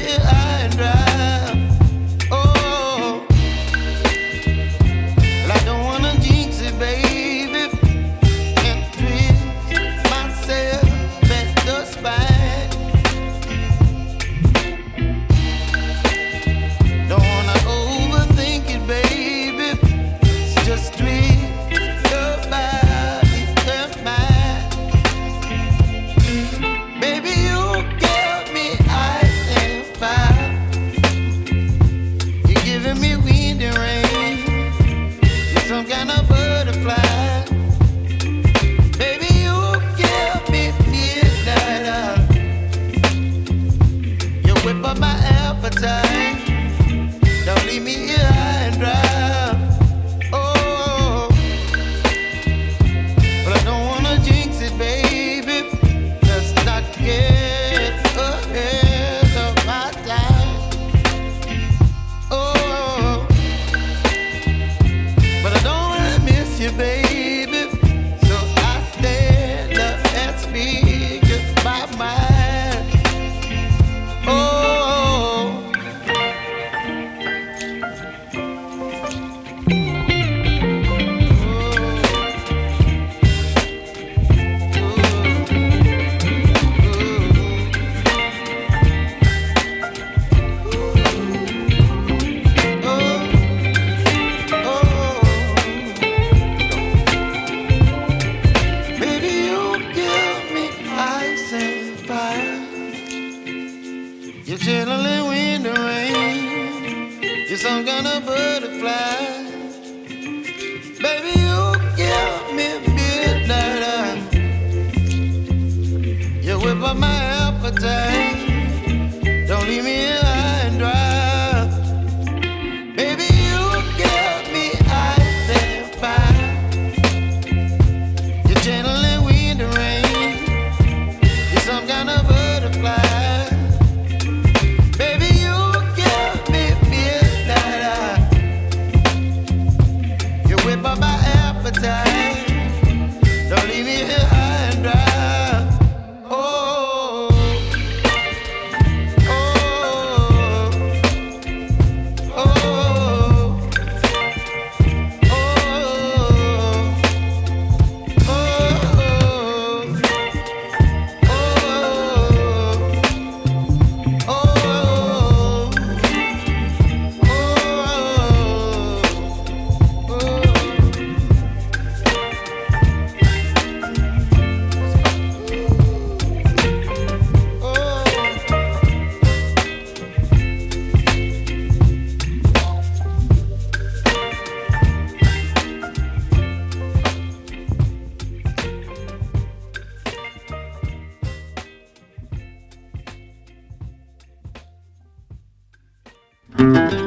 here high and dry. Oh, well, I don't wanna jinx it, baby, and twist myself at the spine. Don't wanna overthink it, baby. It's just twist your body and mine. Baby, you give me ice and fire. You're giving me wind and rain. You're some kind of butterfly. Baby, you give me midnight. You whip up my appetite. Don't leave me here high and dry. Oh, but I don't wanna jinx it, baby. Let's not get ahead of my time. Oh, but I don't wanna miss you, baby. So I stand up and speak my mind. Oh. You're channeling wind and rain. You're some kind of butterfly. Baby, you give me midnight. You whip up my appetite. Don't leave me here high and dry. Baby, you give me ice and fire. You're channeling wind and rain. You're some kind of butterfly. My appetite. Don't leave me here high and dry. Oh, oh, oh, oh, Mm-hmm.